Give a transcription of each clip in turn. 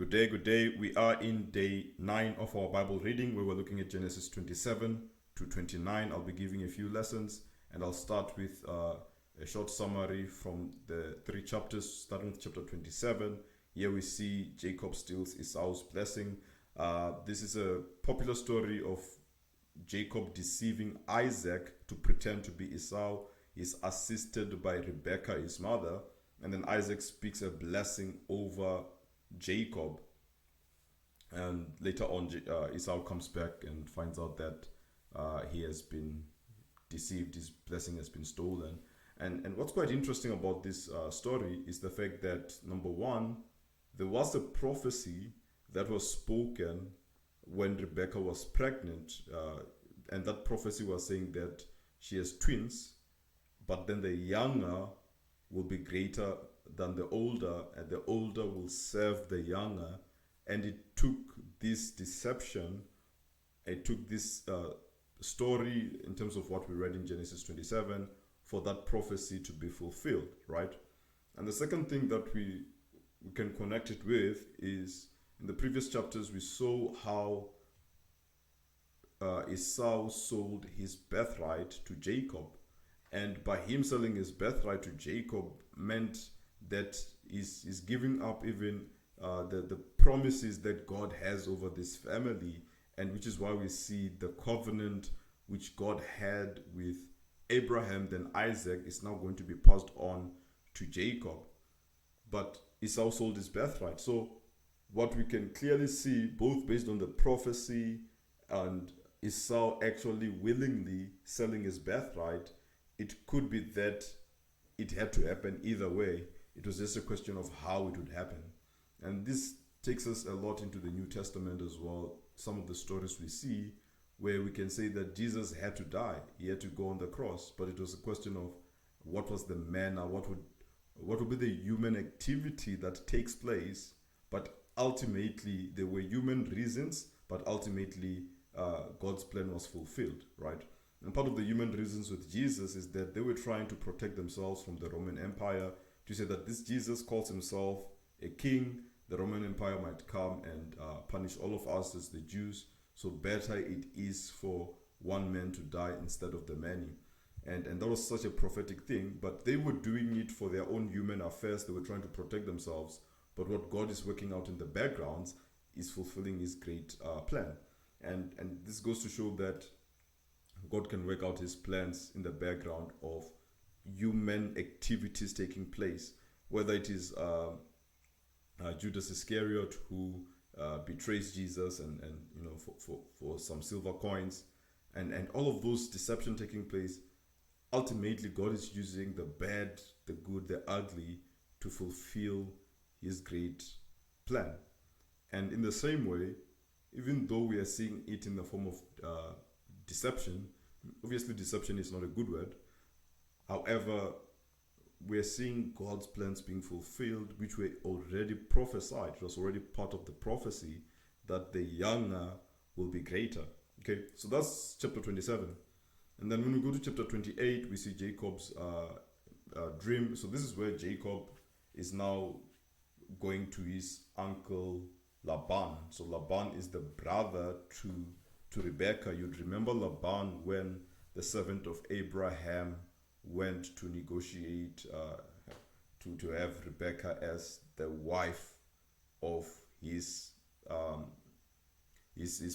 Good day, good day. We are in day 9 of our Bible reading where we're looking at Genesis 27 to 29. I'll be giving a few lessons and I'll start with a short summary from the 3 chapters, starting with chapter 27. Here we see Jacob steals Esau's blessing. This is a popular story of Jacob deceiving Isaac to pretend to be Esau. He's assisted by Rebekah, his mother, and then Isaac speaks a blessing over Jacob. And later on, Esau comes back and finds out that he has been deceived, his blessing has been stolen. And what's quite interesting about this story is the fact that, number one, there was a prophecy that was spoken when Rebecca was pregnant, and that prophecy was saying that she has twins, but then the younger will be greater than the older, and the older will serve the younger. And it took this deception, it took this story in terms of what we read in Genesis 27 for that prophecy to be fulfilled, right? And the second thing that we can connect it with is in the previous chapters we saw how Esau sold his birthright to Jacob, and by him selling his birthright to Jacob meant that he's giving up even the promises that God has over this family, and which is why we see the covenant which God had with Abraham, then Isaac, is now going to be passed on to Jacob. But Esau sold his birthright. So what we can clearly see, both based on the prophecy and Esau actually willingly selling his birthright, it could be that it had to happen either way. It was just a question of how it would happen. And this takes us a lot into the New Testament as well. Some of the stories we see where we can say that Jesus had to die. He had to go on the cross. But it was a question of what was the manner, what would be the human activity that takes place. But ultimately, there were human reasons, but ultimately God's plan was fulfilled, right? And part of the human reasons with Jesus is that they were trying to protect themselves from the Roman Empire, to say that this Jesus calls himself a king. The Roman Empire might come and punish all of us as the Jews. So better it is for one man to die instead of the many. And that was such a prophetic thing, but they were doing it for their own human affairs. They were trying to protect themselves. But what God is working out in the backgrounds is fulfilling his great plan. And this goes to show that God can work out his plans in the background of human activities taking place, whether it is Judas Iscariot who betrays Jesus and for some silver coins, and all of those deception taking place. Ultimately, God is using the bad, the good, the ugly to fulfill his great plan. And in the same way, even though we are seeing it in the form of deception, obviously deception is not a good word. However, we're seeing God's plans being fulfilled, which were already prophesied. It was already part of the prophecy that the younger will be greater. Okay, so that's chapter 27. And then when we go to chapter 28, we see Jacob's dream. So this is where Jacob is now going to his uncle Laban. So Laban is the brother to Rebekah. You'd remember Laban when the servant of Abraham went to negotiate to have Rebekah as the wife of his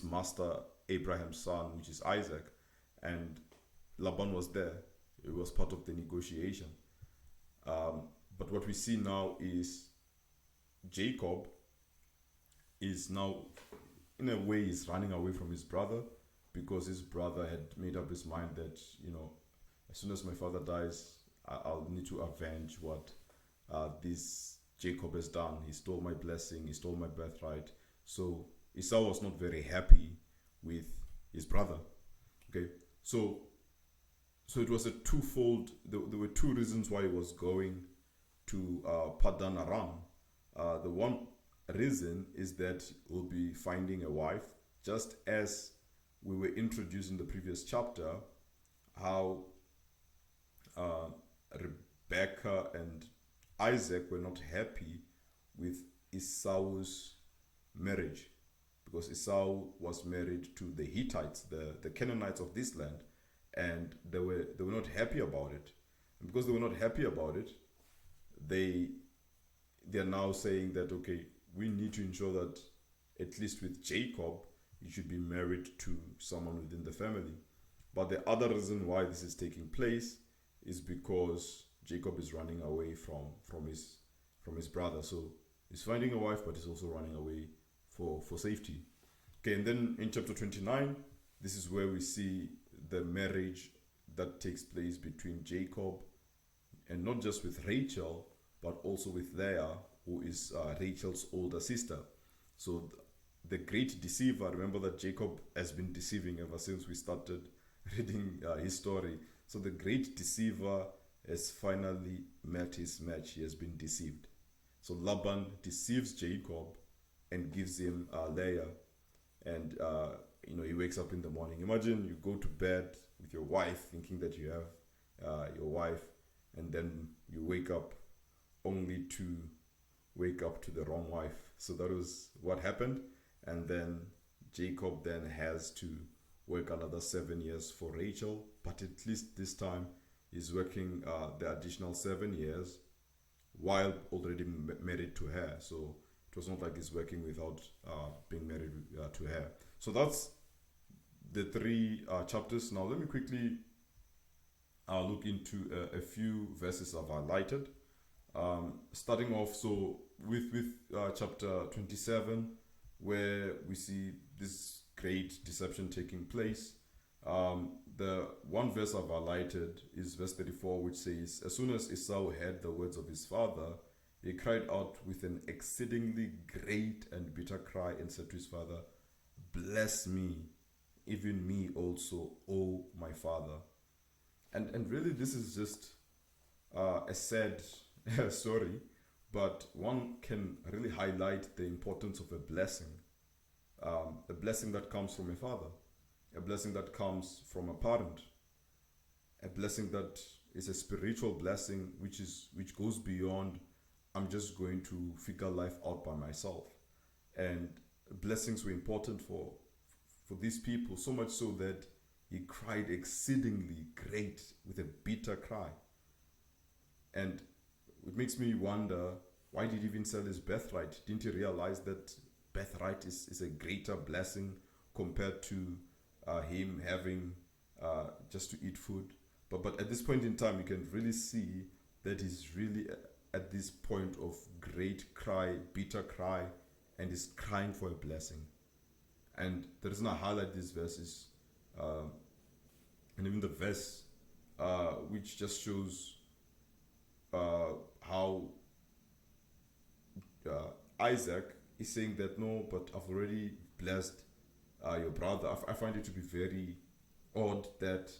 master Abraham's son, which is Isaac, and Laban was there. It was part of the negotiation. But what we see now is Jacob is now, in a way, is running away from his brother, because his brother had made up his mind that, as soon as my father dies, I'll need to avenge what this Jacob has done. He stole my blessing, he stole my birthright. So Esau was not very happy with his brother. Okay, so it was a twofold. There were two reasons why he was going to Padan Aram. The one reason is that he'll be finding a wife, just as we were introduced in the previous chapter, how Rebecca and Isaac were not happy with Esau's marriage, because Esau was married to the Hittites, the Canaanites of this land, and they were not happy about it. And because they were not happy about it, they they're now saying that, okay, we need to ensure that at least with Jacob, he should be married to someone within the family. But the other reason why this is taking place is because Jacob is running away from his brother. So he's finding a wife, but he's also running away for safety. Okay, and then in chapter 29, this is where we see the marriage that takes place between Jacob, and not just with Rachel, but also with Leah, who is Rachel's older sister. So the great deceiver, remember that Jacob has been deceiving ever since we started reading his story. So the great deceiver has finally met his match. He has been deceived. So Laban deceives Jacob and gives him Leah. And he wakes up in the morning. Imagine you go to bed with your wife thinking that you have your wife, and then you wake up only to wake up to the wrong wife. So that was what happened. And then Jacob then has to work another 7 years for Rachel, but at least this time he's working the additional 7 years while already married to her. So it was not like he's working without being married to her. So that's the three chapters. Now let me quickly look into a few verses I've highlighted. Starting off, so with chapter 27, where we see this great deception taking place. The one verse I've highlighted is verse 34, which says, "As soon as Esau heard the words of his father, he cried out with an exceedingly great and bitter cry and said to his father, 'Bless me, even me also, O my father.'" And really, this is just a sad story, but one can really highlight the importance of a blessing that comes from a father, a blessing that comes from a parent, a blessing that is a spiritual blessing which goes beyond I'm just going to figure life out by myself. And blessings were important for these people, so much so that he cried exceedingly great with a bitter cry. And it makes me wonder, why did he even sell his birthright? Didn't he realize that birthright is a greater blessing compared to him having just to eat food? But at this point in time, you can really see that he's really at this point of great cry, bitter cry, and is crying for a blessing. And the reason I highlight these verses, and even the verse which just shows how Isaac is saying that, no, but I've already blessed your brother. I find it to be very odd that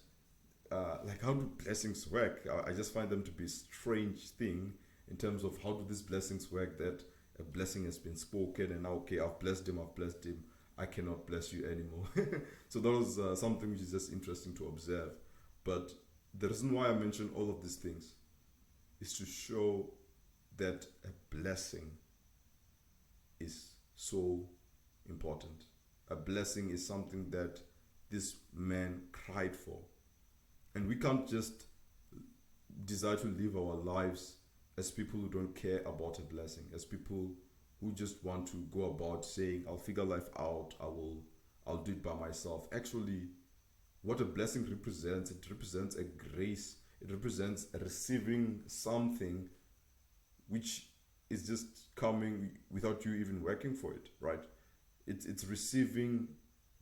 like, how do blessings work? I just find them to be a strange thing in terms of how do these blessings work, that a blessing has been spoken and now, okay, I've blessed him, I cannot bless you anymore. So that was something which is just interesting to observe. But the reason why I mention all of these things is to show that a blessing is so important. A blessing is something that this man cried for. And we can't just desire to live our lives as people who don't care about a blessing, as people who just want to go about saying, I'll figure life out, I'll do it by myself. Actually, what a blessing represents, it represents a grace, it represents receiving something which is just coming without you even working for it, right? It's receiving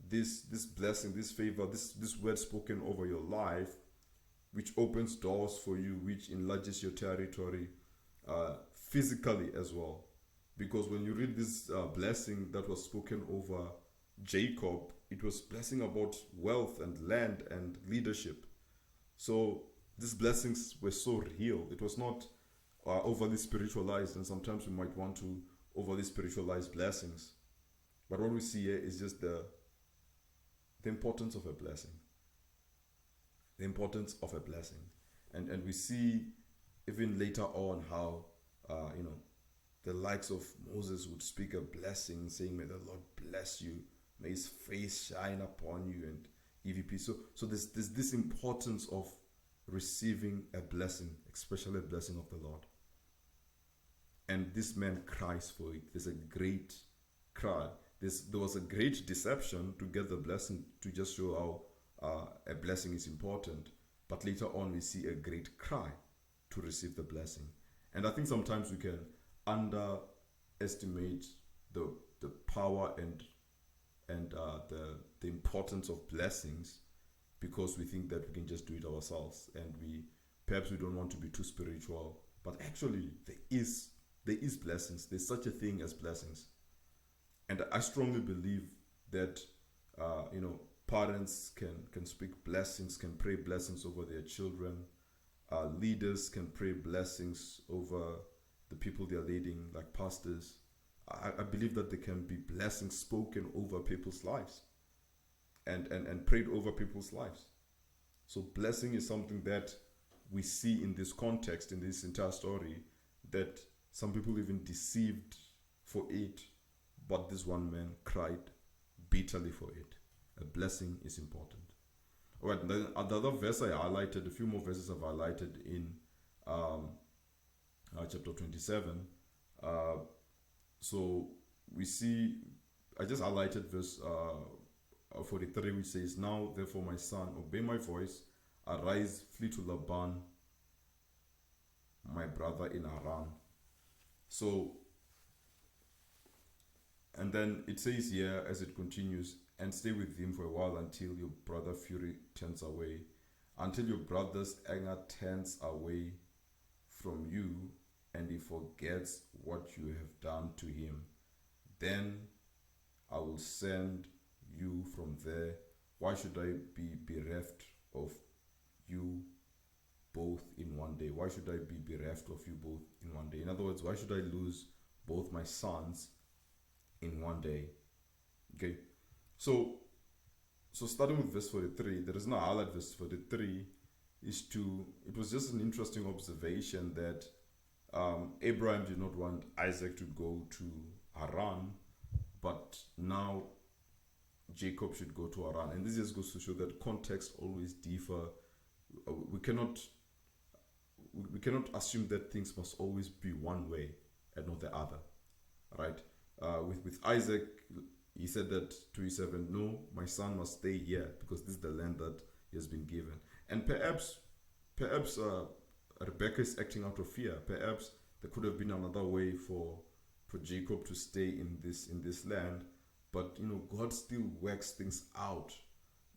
this blessing, this favor, this word spoken over your life, which opens doors for you, which enlarges your territory physically as well. Because when you read this blessing that was spoken over Jacob, it was blessing about wealth and land and leadership. So these blessings were so real. It was not overly spiritualized, and sometimes we might want to overly spiritualize blessings. But what we see here is just the importance of a blessing. The importance of a blessing. And we see even later on how, the likes of Moses would speak a blessing, saying, "May the Lord bless you, may His face shine upon you," and EVP. So there's this importance of receiving a blessing, especially a blessing of the Lord. And this man cries for it. There's a great cry. There was a great deception to get the blessing, to just show how a blessing is important. But later on, we see a great cry to receive the blessing. And I think sometimes we can underestimate the power and the importance of blessings, because we think that we can just do it ourselves, and perhaps we don't want to be too spiritual. But actually, there is blessings. There's such a thing as blessings. And I strongly believe that parents can speak blessings, can pray blessings over their children. Leaders can pray blessings over the people they are leading, like pastors. I believe that there can be blessings spoken over people's lives and prayed over people's lives. So blessing is something that we see in this context, in this entire story, that some people even deceived for it, but this one man cried bitterly for it. A blessing is important. All right, then the other verse I highlighted, a few more verses I've highlighted in chapter 27. So we see, I just highlighted verse 43, which says, "Now therefore, my son, obey my voice, arise, flee to Laban, my brother in Haran." So, and then it says here, as it continues, "And stay with him for a while until your brother fury turns away, until your brother's anger turns away from you, and he forgets what you have done to him. Then I will send you from there. Why should I be bereft of you both in one day?" Why should I be bereft of you both in one day? In other words, why should I lose both my sons in one day? Okay, so starting with verse 43, there is no highlight. Verse 43 it was just an interesting observation that Abraham did not want Isaac to go to Haran, but now Jacob should go to Haran. And this just goes to show that context always differ. We cannot assume that things must always be one way and not the other, right? With Isaac, he said that to his servant, "No, my son must stay here because this is the land that he has been given." And perhaps Rebecca is acting out of fear. Perhaps there could have been another way for Jacob to stay in this land, but God still works things out.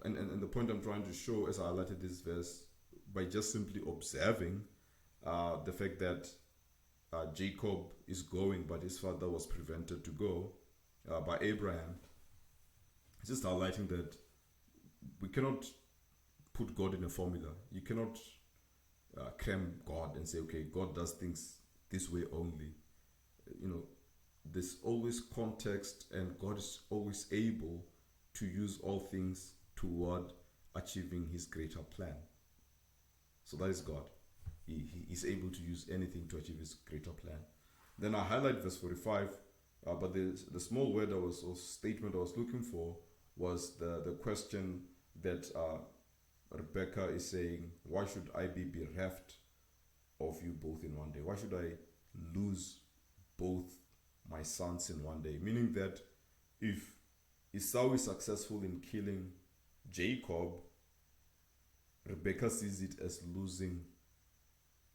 And the point I'm trying to show, as I highlighted this verse, by just simply observing the fact that Jacob is going, but his father was prevented to go by Abraham, it's just highlighting that we cannot put God in a formula. You cannot cram God and say, okay, God does things this way only. There's always context, and God is always able to use all things toward achieving his greater plan. So that is God. He is able to use anything to achieve his greater plan. Then I highlight verse 45, but the small word or statement I was looking for was the question that Rebecca is saying, "Why should I be bereft of you both in one day? Why should I lose both my sons in one day?" Meaning that if Esau is successful in killing Jacob, Rebecca sees it as losing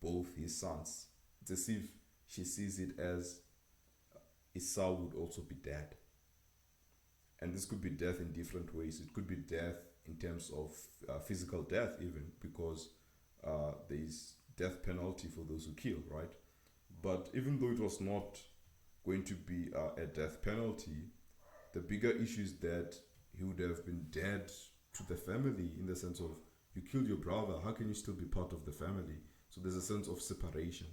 both his sons. It's as if she sees it as Esau would also be dead. And this could be death in different ways. It could be death in terms of physical death even, because there is death penalty for those who kill, right? But even though it was not going to be a death penalty, the bigger issue is that he would have been dead to the family, in the sense of, you killed your brother, how can you still be part of the family? So there's a sense of separation.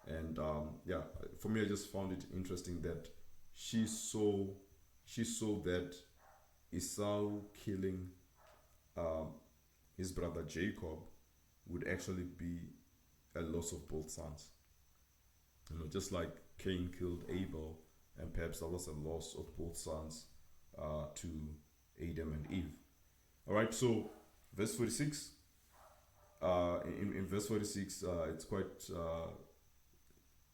And for me, I just found it interesting that she saw that Esau killing his brother Jacob would actually be a loss of both sons. Just like Cain killed Abel, and perhaps that was a loss of both sons to Adam and Eve. All right, so verse 46. In verse 46, it's quite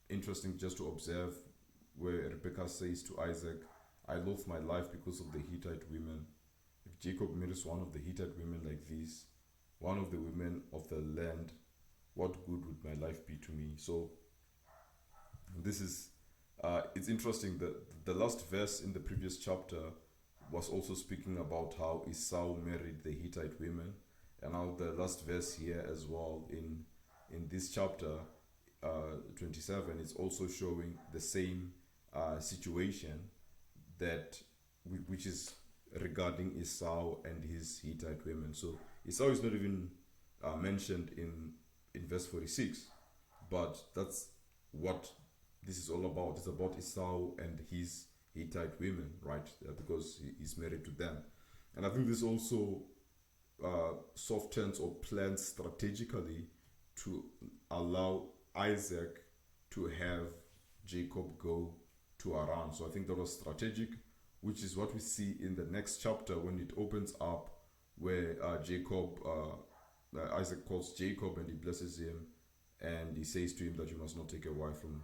interesting just to observe where Rebecca says to Isaac, I loathe my life because of the Hittite women. If Jacob marries one of the Hittite women like this, one of the women of the land, what good would my life be to me? So this is, it's interesting that the last verse in the previous chapter was also speaking about how Esau married the Hittite women, and now the last verse here as well in this chapter 27 is also showing the same situation that which is regarding Esau and his Hittite women. So Esau is not even mentioned in verse 46, but that's what this is all about. It's about Esau and his Hittite women, right? Because he's married to them. And I think this also softens or plans strategically to allow Isaac to have Jacob go to Haran. So I think that was strategic, which is what we see in the next chapter when it opens up, where Isaac calls Jacob and he blesses him, and he says to him that you must not take a wife from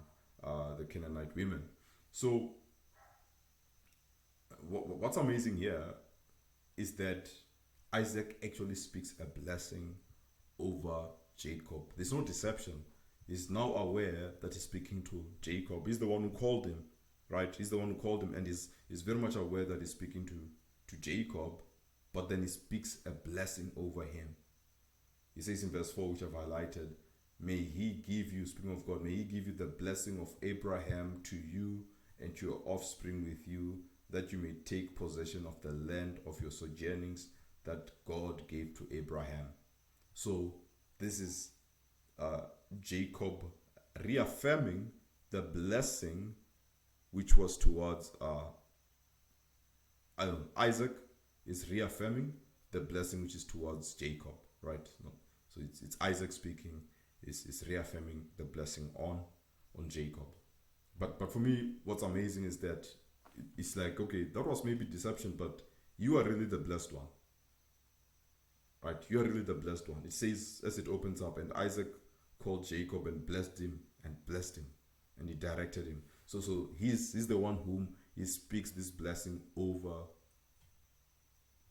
the Canaanite women. So what's amazing here is that Isaac actually speaks a blessing over Jacob. There's no deception. He's now aware that he's speaking to Jacob. He's the one who called him, right? He's the one who called him, and he's very much aware that he's speaking to Jacob, but then he speaks a blessing over him. He says in verse 4, which I've highlighted, may he give you, speaking of God, may he give you the blessing of Abraham to you and to your offspring with you, that you may take possession of the land of your sojournings that God gave to Abraham. So this is Jacob reaffirming the blessing which was towards Isaac is reaffirming the blessing which is towards Jacob, right? No. So it's Isaac speaking, is reaffirming the blessing on Jacob. But for me, what's amazing is that it's like, okay, that was maybe deception, but you are really the blessed one. Right? You are really the blessed one. It says as it opens up, and Isaac called Jacob and blessed him, and he directed him. So he's the one whom he speaks this blessing over.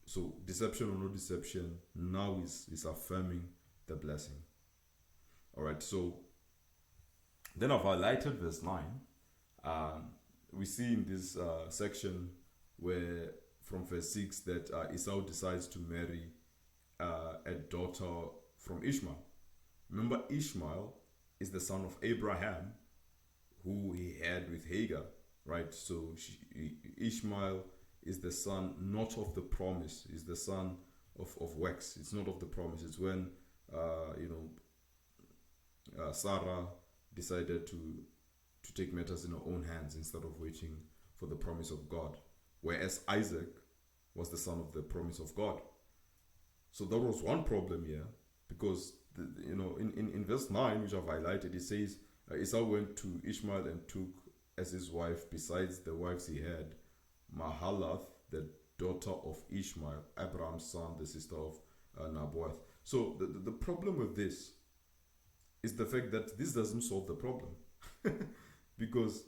So deception or no deception, now is affirming the blessing. All right. So then I've highlighted verse 9. We see in this section where from verse 6 that Esau decides to marry a daughter from Ishmael. Remember, Ishmael is the son of Abraham, who he had with Hagar, right? So Ishmael is the son not of the promise, is the son of wax. It's not of the promise. It's when Sarah decided to take matters in her own hands instead of waiting for the promise of God, whereas Isaac was the son of the promise of God. So that was one problem here, because in verse 9, which I've highlighted, it says Esau went to Ishmael and took as his wife, besides the wives he had, Mahalath, the daughter of Ishmael, Abraham's son, the sister of Naboth. So the problem with this is the fact that this doesn't solve the problem. Because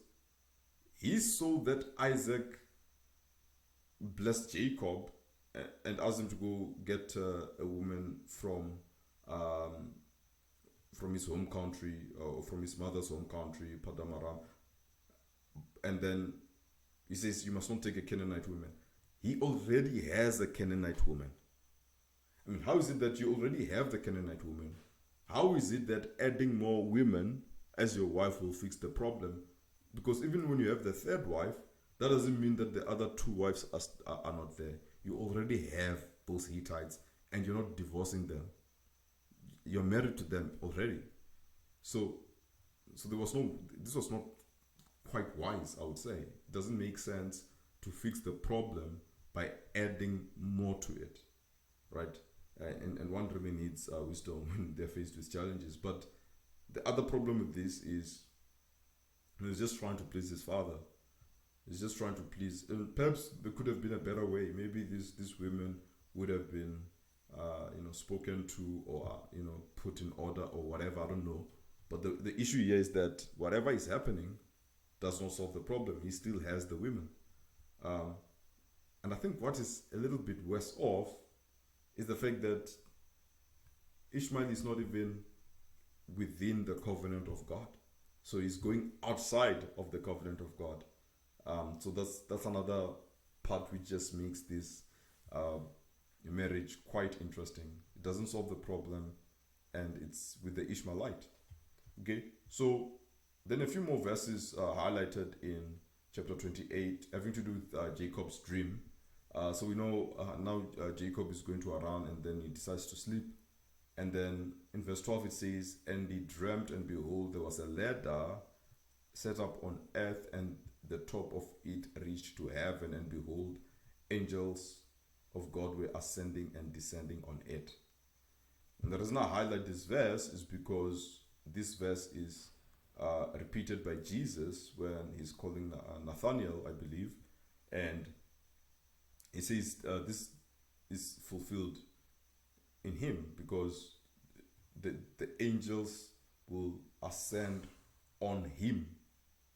he saw that Isaac blessed Jacob and asked him to go get a woman from his home country, or from his mother's home country, Paddan Aram. And then he says, you must not take a Canaanite woman. He already has a Canaanite woman. I mean, how is it that you already have the Canaanite woman? How is it that adding more women as your wife will fix the problem? Because even when you have the third wife, that doesn't mean that the other two wives are not there. You already have those Hittites, and you're not divorcing them. You're married to them already. So this was not quite wise, I would say. It doesn't make sense to fix the problem by adding more to it, right? And one really needs wisdom when they're faced with challenges. But the other problem with this is And he's just trying to please his father. He's just trying to please. Perhaps there could have been a better way. Maybe these women would have been, spoken to, or put in order, or whatever. I don't know. But the issue here is that whatever is happening does not solve the problem. He still has the women. Um, and I think what is a little bit worse off is the fact that Ishmael is not even within the covenant of God. So he's going outside of the covenant of God. So that's another part which just makes this uh, marriage quite interesting. It doesn't solve the problem, and it's with the Ishmaelite. Okay, so then a few more verses highlighted in chapter 28 having to do with Jacob's dream. So we know now Jacob is going to Haran, and then he decides to sleep. And then in verse 12 it says, "And he dreamt, and behold, there was a ladder set up on earth, and the top of it reached to heaven, and behold, angels of God were ascending and descending on it." And the reason I highlight this verse is because this verse is repeated by Jesus when he's calling Nathaniel, I believe, and he says this is fulfilled in him because the angels will ascend on him,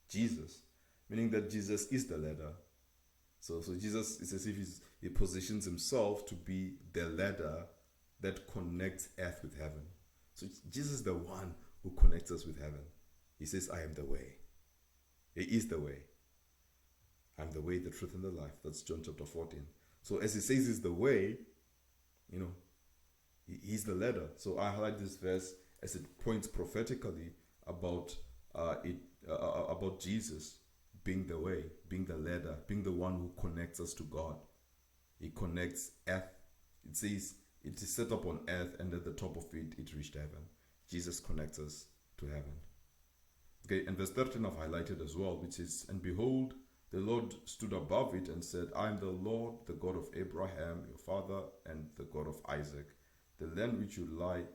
Jesus, meaning that Jesus is the ladder. So Jesus is as if he positions himself to be the ladder that connects earth with heaven. So Jesus is the one who connects us with heaven. He says, "I am the way." He is the way. "I'm the way, the truth, and the life." That's John chapter 14. So as he says he's the way, he's the ladder. So I highlight this verse as it points prophetically about about Jesus being the way, being the ladder, being the one who connects us to God. He connects earth. It says it is set up on earth, and at the top of it reached heaven. Jesus connects us to heaven. Okay, and verse 13 I've highlighted as well, which is, "And behold, the Lord stood above it and said, I am the Lord, the God of Abraham, your father, and the God of Isaac. The land which you lie,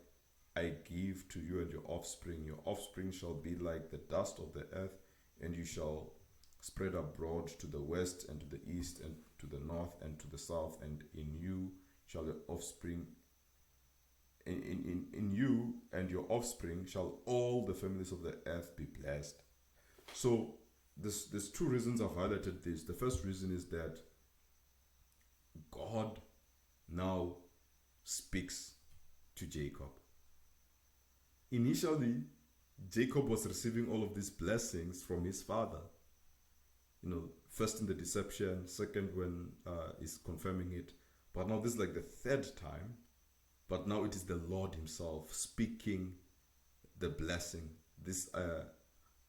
I give to you and your offspring. Your offspring shall be like the dust of the earth, and you shall spread abroad to the west and to the east and to the north and to the south, and in you shall your offspring in you and your offspring shall all the families of the earth be blessed." So there's two reasons I've highlighted this. The first reason is that God now speaks to Jacob. Initially, Jacob was receiving all of these blessings from his father. First in the deception, second when he's confirming it. But now this is like the third time. But now it is the Lord himself speaking the blessing, this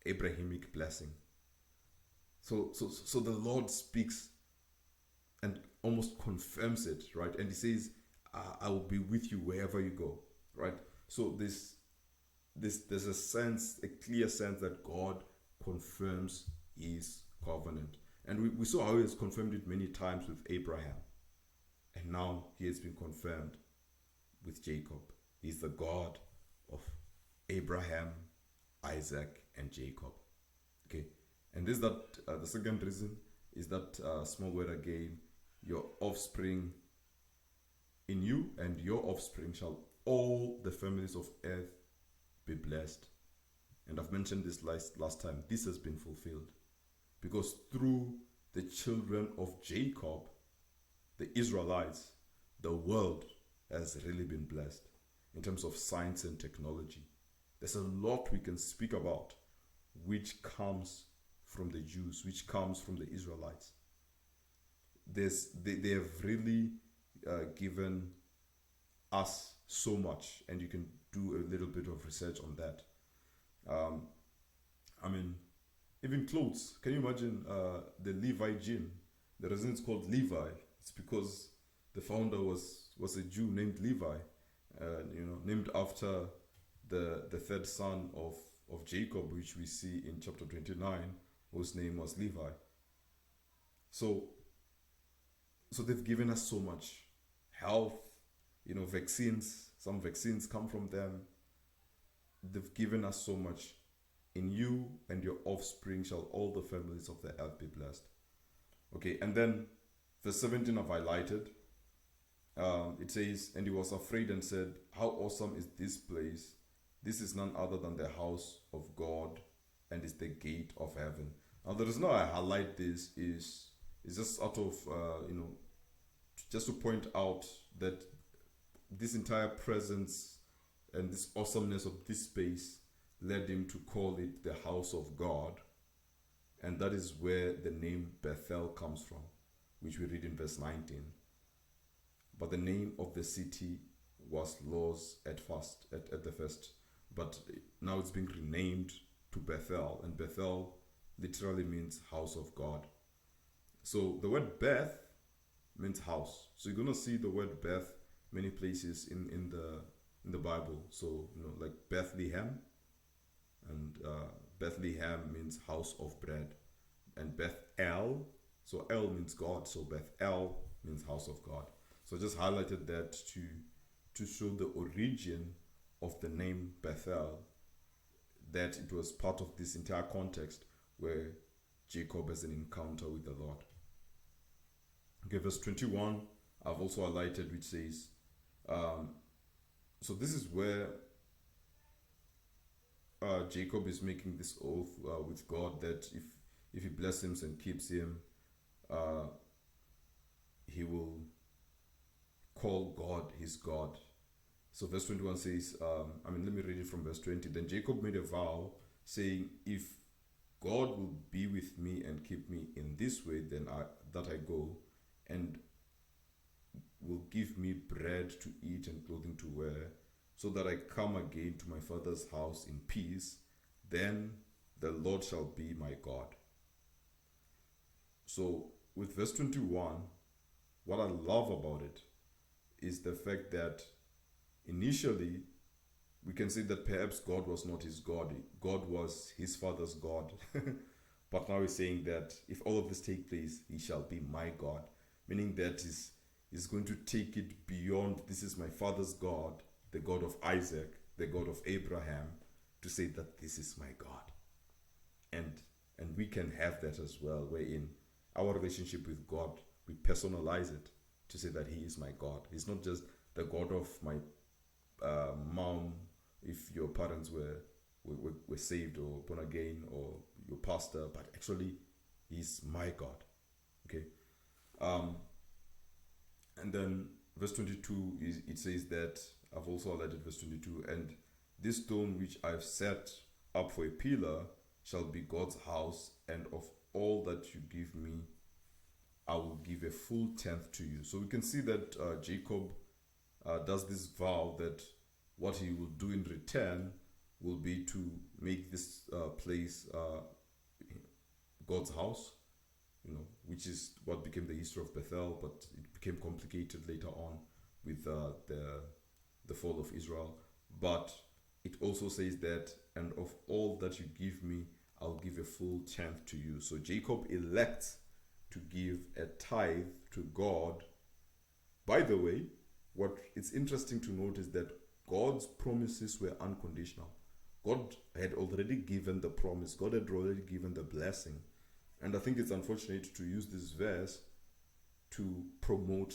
Abrahamic blessing. So the Lord speaks and almost confirms it, right? And he says, "I will be with you wherever you go," right? So there's a clear sense that God confirms his covenant. And we saw how he has confirmed it many times with Abraham. And now he has been confirmed with Jacob. He's the God of Abraham, Isaac, and Jacob. Okay, and this that the second reason is that small word again. Your offspring in you and your offspring shall all the families of earth be blessed. And I've mentioned this last time. This has been fulfilled because through the children of Jacob, the Israelites, the world has really been blessed in terms of science and technology. There's a lot we can speak about which comes from the Jews, which comes from the Israelites. They have really given us so much, and you can do a little bit of research on that. Even clothes. Can you imagine the Levi jean? The reason it's called Levi, it's because the founder was a Jew named Levi, named after the third son of Jacob, which we see in chapter 29, whose name was Levi. So they've given us so much health, vaccines. Some vaccines come from them. They've given us so much In you and your offspring shall all the families of the earth be blessed. Okay, and then verse 17 I've highlighted. It says, and he was afraid and said, how awesome is this place? This is none other than the house of God and is the gate of heaven. Now the reason why I highlight this is just out of just to point out that this entire presence and this awesomeness of this space led him to call it the house of God, and that is where the name Bethel comes from, which we read in verse 19. But the name of the city was Luz at the first, but now it's being renamed to Bethel, and Bethel literally means house of God. So the word Beth means house. So you're gonna see the word Beth many places in the Bible. So like Bethlehem, and Bethlehem means house of bread, and Bethel, so El means God, so Bethel means house of God. So I just highlighted that to show the origin of the name Bethel, that it was part of this entire context where Jacob has an encounter with the Lord. Okay, verse 21 I've also highlighted, which says, so this is where Jacob is making this oath with God that if he blesses him and keeps him, he will call God his God. So verse 21 says, let me read it from verse 20. Then Jacob made a vow, saying, if God will be with me and keep me in this way, then that I go, and will give me bread to eat and clothing to wear, so that I come again to my father's house in peace, then the Lord shall be my God. So with verse 21, what I love about it is the fact that initially we can say that perhaps God was not his God. God was his father's God. But now he's saying that if all of this take place, he shall be my God. Meaning that he's going to take it beyond, this is my father's God, the God of Isaac, the God of Abraham, to say that this is my God. And we can have that as well, wherein our relationship with God, we personalize it to say that he is my God. He's not just the God of my mom, if your parents were saved or born again, or your pastor, but actually he's my God. Okay. And then verse 22 it says that, I've also highlighted verse 22, and this stone which I've set up for a pillar shall be God's house, and of all that you give me I will give a full tenth to you. So we can see that Jacob does this vow that what he will do in return will be to make this place God's house, which is what became the history of Bethel, but it became complicated later on with the fall of Israel. But it also says that, and of all that you give me, I'll give a full tenth to you. So Jacob elects to give a tithe to God. By the way, what it's interesting to note is that God's promises were unconditional. God had already given the promise. God had already given the blessing. And I think it's unfortunate to use this verse to promote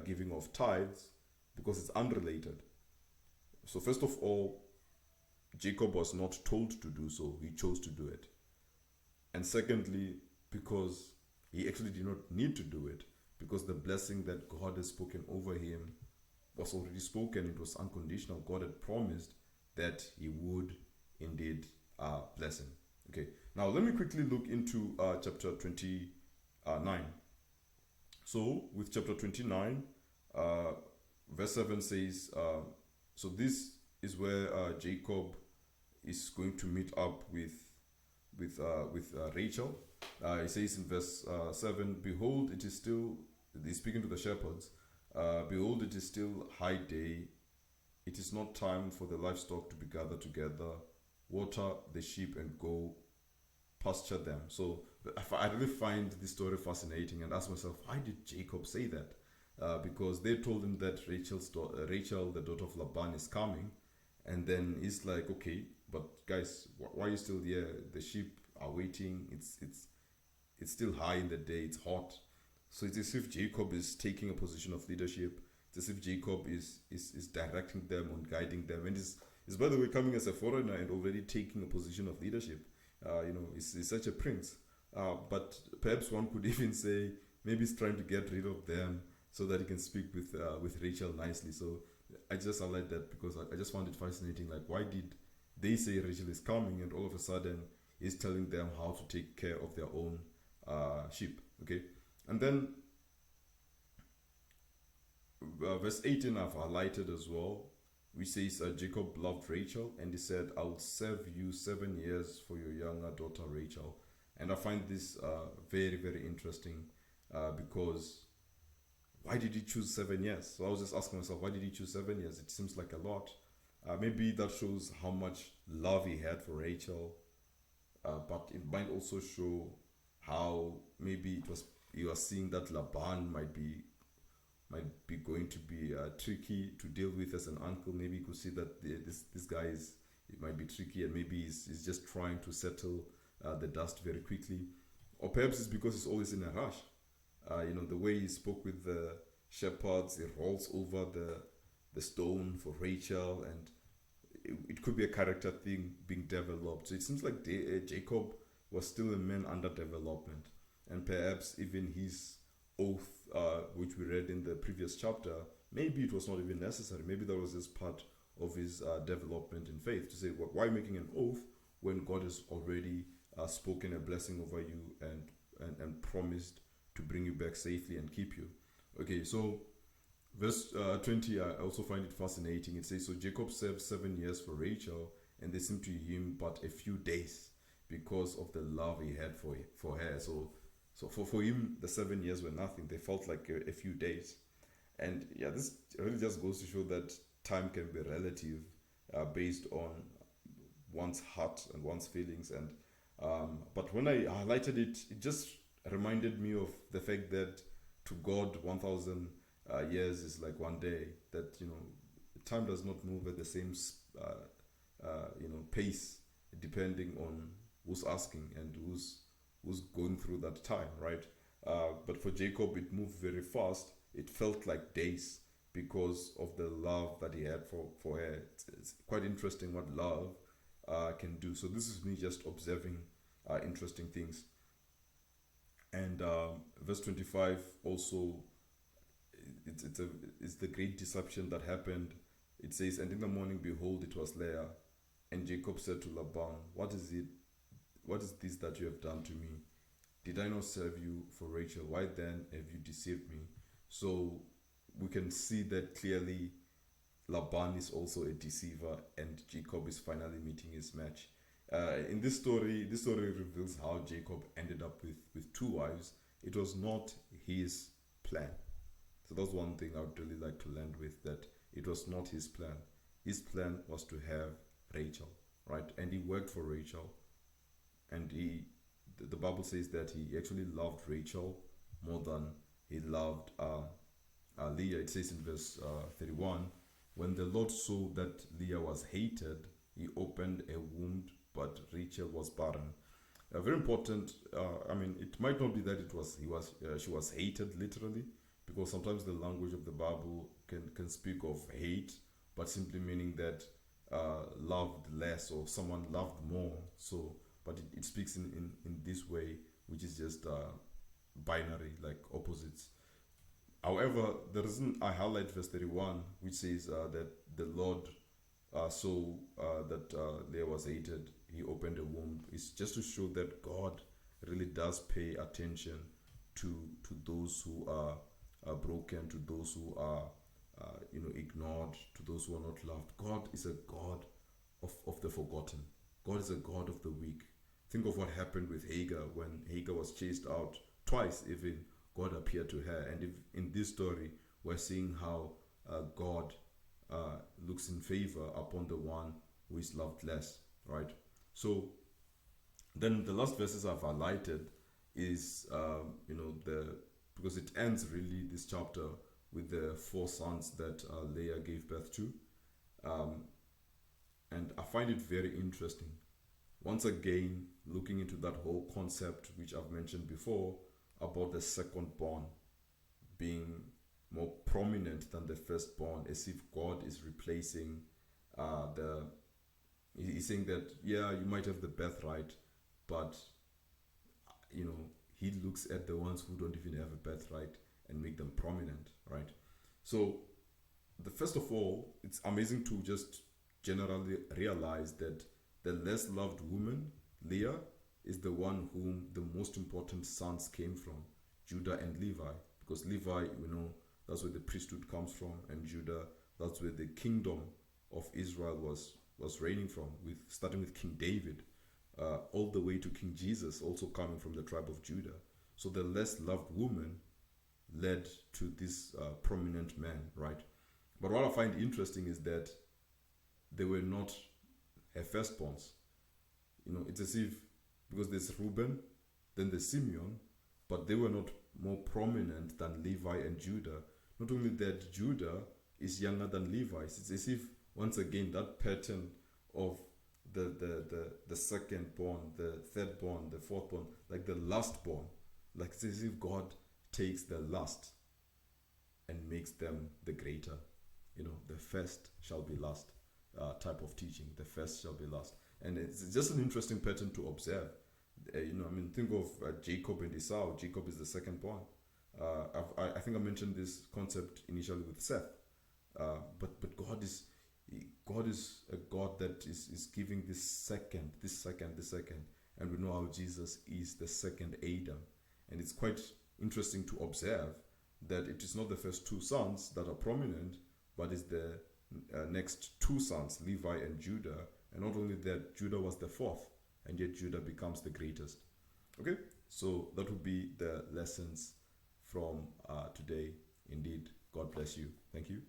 giving of tithes, because it's unrelated. So first of all, Jacob was not told to do so. He chose to do it. And secondly, because he actually did not need to do it, because the blessing that God has spoken over him was already spoken. It was unconditional. God had promised that he would indeed bless him. Okay, now let me quickly look into chapter 29. So with chapter 29, verse 7 says, so this is where Jacob is going to meet up with Rachel. He says in verse 7, behold, it is still, he's speaking to the shepherds, behold, it is still high day. It is not time for the livestock to be gathered together. Water the sheep and go pasture them. So I really find this story fascinating and ask myself, why did Jacob say that? Because they told him that Rachel, the daughter of Laban, is coming. And then he's like, okay, but guys, why are you still here? The sheep are waiting. It's still high in the day. It's hot. So it's as if Jacob is taking a position of leadership. It's as if Jacob is directing them and guiding them, and is by the way coming as a foreigner and already taking a position of leadership. He's such a prince. But perhaps one could even say maybe he's trying to get rid of them so that he can speak with Rachel nicely. So I just highlight that because I just found it fascinating. Like, why did they say Rachel is coming, and all of a sudden he's telling them how to take care of their own sheep? Okay, and then verse 18 I've highlighted as well, which says Jacob loved Rachel, and he said, I will serve you 7 years for your younger daughter Rachel. And I find this very, very interesting because why did he choose 7 years? So I was just asking myself, why did he choose 7 years? It seems like a lot. Maybe that shows how much love he had for Rachel, but it might also show how maybe it was you are seeing that Laban might be going to be tricky to deal with as an uncle. Maybe you could see that this guy is it might be tricky, and maybe he's just trying to settle the dust very quickly, or perhaps it's because he's always in a rush. The way he spoke with the shepherds, he rolls over the stone for Rachel, and it could be a character thing being developed. So it seems like Jacob was still a man under development, and perhaps even his oath, which we read in the previous chapter, maybe it was not even necessary. Maybe that was just part of his development in faith to say, why making an oath when God has already spoken a blessing over you and promised to bring you back safely and keep you. Okay, so verse 20, I also find it fascinating. It says, so Jacob served 7 years for Rachel, and they seemed to him but a few days because of the love he had for her. So for him, the 7 years were nothing. They felt like a few days. And yeah, this really just goes to show that time can be relative based on one's heart and one's feelings. And but when I highlighted it, it just reminded me of the fact that to God, 1,000 years is like one day. That time does not move at the same pace, depending on who's asking and who's going through that time, right? But for Jacob, it moved very fast. It felt like days because of the love that he had for her. It's quite interesting what love can do. So this is me just observing interesting things. And verse 25 also, it's the great deception that happened. It says, and in the morning, behold, it was Leah. And Jacob said to Laban, what is it? What is this that you have done to me? Did I not serve you for Rachel? Why then have you deceived me? So we can see that clearly Laban is also a deceiver, and Jacob is finally meeting his match. In this story reveals how Jacob ended up with two wives. It was not his plan. So that's one thing I would really like to land with, that it was not his plan. His plan was to have Rachel, right? And he worked for Rachel. And the Bible says that he actually loved Rachel more than he loved Leah. It says in verse 31, when the Lord saw that Leah was hated, he opened a womb, but Rachel was barren. Very important. It might not be that she was hated literally, because sometimes the language of the Bible can speak of hate, but simply meaning that loved less or someone loved more. So, but it speaks in this way, which is just binary, like opposites. However, the reason I highlight verse 31, which says that the Lord saw that Leah was hated, he opened a womb, is just to show that God really does pay attention to those who are broken, to those who are ignored, to those who are not loved. God is a God of the forgotten. God is a God of the weak. Think of what happened with Hagar when Hagar was chased out twice. Even God appeared to her, and if in this story we're seeing how God looks in favor upon the one who is loved less, right? So then the last verses I've highlighted is because it ends really this chapter with the 4 sons that Leah gave birth to, And I find it very interesting. Once again, looking into that whole concept, which I've mentioned before, about the second-born being more prominent than the firstborn, as if God is replacing the. He's saying that, yeah, you might have the birthright, but he looks at the ones who don't even have a birthright and make them prominent, right? So, first of all, it's amazing to just generally realize that the less loved woman, Leah, is the one whom the most important sons came from, Judah and Levi. Because Levi, that's where the priesthood comes from, and Judah, that's where the kingdom of Israel was reigning from, starting with King David, all the way to King Jesus, also coming from the tribe of Judah. So the less loved woman led to this prominent man, right? But what I find interesting is that they were not her firstborns. It's as if, because there's Reuben, then there's Simeon, but they were not more prominent than Levi and Judah. Not only that, Judah is younger than Levi. It's as if, once again, that pattern of the second born, the third born, the fourth born, like the last born, like it's as if God takes the last and makes them the greater. The first shall be last, type of teaching. The first shall be last. And it's just an interesting pattern to observe. Think of Jacob and Esau. Jacob is the second born. I think I mentioned this concept initially with Seth. But God is a God that is giving this second. And we know how Jesus is the second Adam. And it's quite interesting to observe that it is not the first two sons that are prominent, but it's the next two sons, Levi and Judah. And not only that, Judah was the fourth, and yet Judah becomes the greatest. Okay, so that would be the lessons from today. Indeed, God bless you. Thank you.